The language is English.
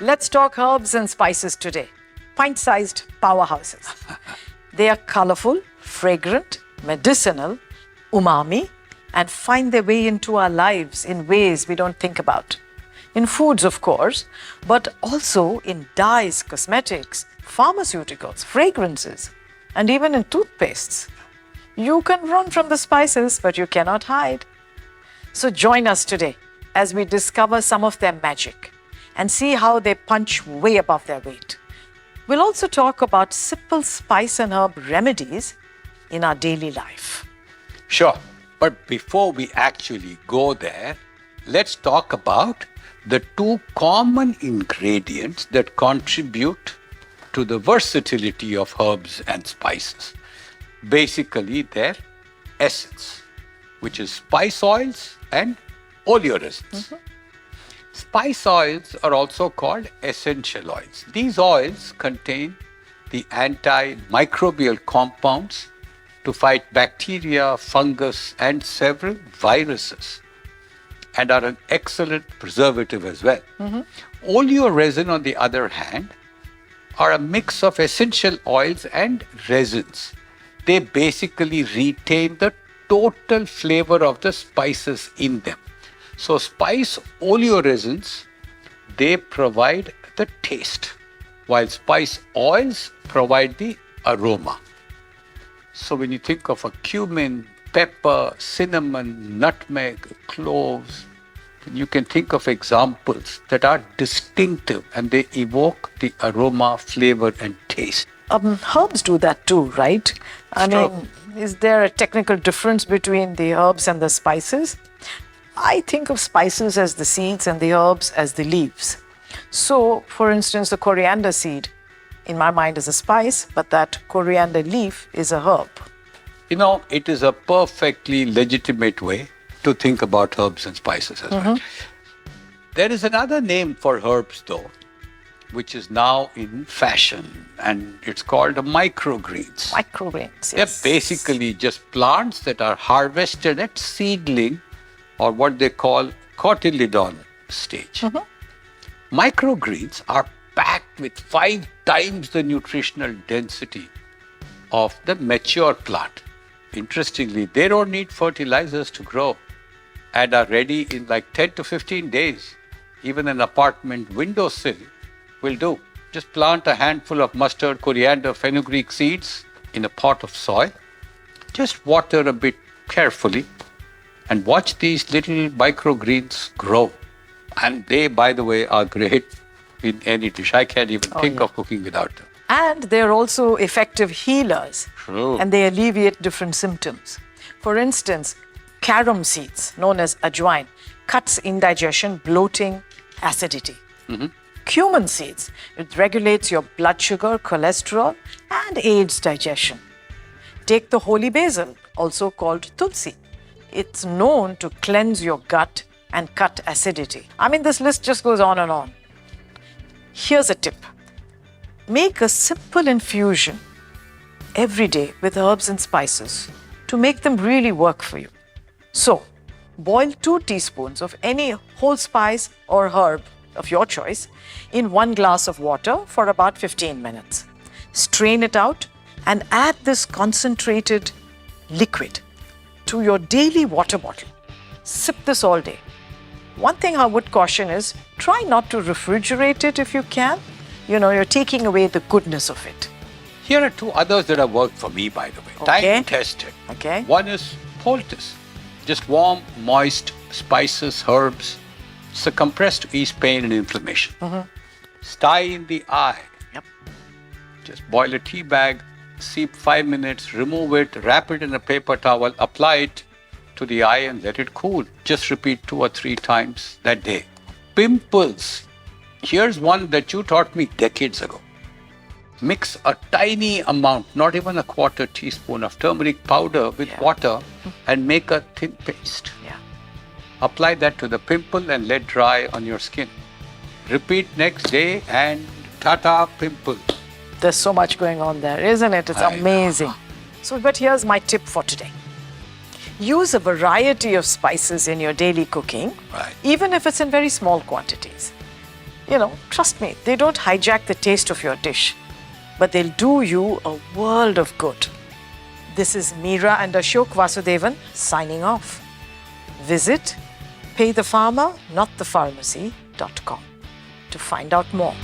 Let's talk herbs and spices today. Pint-sized powerhouses. They are colorful, fragrant, medicinal, umami, and find their way into our lives in ways we don't think about. In foods, of course, but also in dyes, cosmetics, pharmaceuticals, fragrances, and even in toothpastes. You can run from the spices, but you cannot hide. So join us today as we discover some of their magic and see how they punch way above their weight. We'll also talk about simple spice and herb remedies in our daily life. Sure, but before we actually go there, let's talk about the two common ingredients that contribute to the versatility of herbs and spices. Basically, their essence, which is spice oils and oleoresins. Spice oils are also called essential oils. These oils contain the antimicrobial compounds to fight bacteria, fungus, and several viruses, and are an excellent preservative as well. Oleoresin, on the other hand, are a mix of essential oils and resins. They basically retain the total flavor of the spices in them. So spice oleoresins, they provide the taste, while spice oils provide the aroma. So when you think of a cumin, pepper, cinnamon, nutmeg, cloves, you can think of examples that are distinctive and they evoke the aroma, flavor, and taste. Herbs do that too, right? I mean, is there a technical difference between the herbs and the spices? I think of spices as the seeds and the herbs as the leaves. So, for instance, the coriander seed, in my mind, is a spice, but that coriander leaf is a herb. You know, it is a perfectly legitimate way to think about herbs and spices as well. There is another name for herbs, though, which is now in fashion, and it's called microgreens. Microgreens, yes. They're basically just plants that are harvested at seedling, or what they call cotyledon stage. Microgreens are packed with 5 times the nutritional density of the mature plant. Interestingly, they don't need fertilizers to grow and are ready in like 10 to 15 days. Even an apartment windowsill will do. Just plant a handful of mustard, coriander, fenugreek seeds in a pot of soil. Just water a bit carefully and watch these little microgreens grow. And they, by the way, are great in any dish. I can't even think of cooking without them. And they're also effective healers. True. And they alleviate different symptoms. For instance, carom seeds, known as ajwain, cuts indigestion, bloating, acidity. Cumin seeds, it regulates your blood sugar, cholesterol, and aids digestion. Take the holy basil, also called tulsi. It's known to cleanse your gut and cut acidity. I mean, this list just goes on and on. Here's a tip. Make a simple infusion every day with herbs and spices to make them really work for you. So, boil 2 teaspoons of any whole spice or herb of your choice in 1 glass of water for about 15 minutes. Strain it out and add this concentrated liquid to your daily water bottle. Sip this all day. One thing I would caution is try not to refrigerate it if you can. You know, you're taking away the goodness of it. Here are 2 others that have worked for me, by the way. Okay. Time tested. Okay. One is poultice. Just warm, moist spices, herbs. It's a compressed to ease pain and inflammation. Stye in the eye. Yep. Just boil a tea bag, steep 5 minutes, remove it, wrap it in a paper towel, apply it to the eye and let it cool. Just repeat 2 or 3 times that day. Pimples. Here's one that you taught me decades ago. Mix a tiny amount, not even a quarter teaspoon of turmeric powder with water and make a thin paste. Apply that to the pimple and let dry on your skin. Repeat next day and ta-ta pimple. There's so much going on there, isn't it? It's amazing. So, but here's my tip for today. Use a variety of spices in your daily cooking, even if it's in very small quantities. trust me, they don't hijack the taste of your dish, but they'll do you a world of good. This is Meera and Ashok Vasudevan signing off. Visit paythefarmer, notthepharmacy.com to find out more.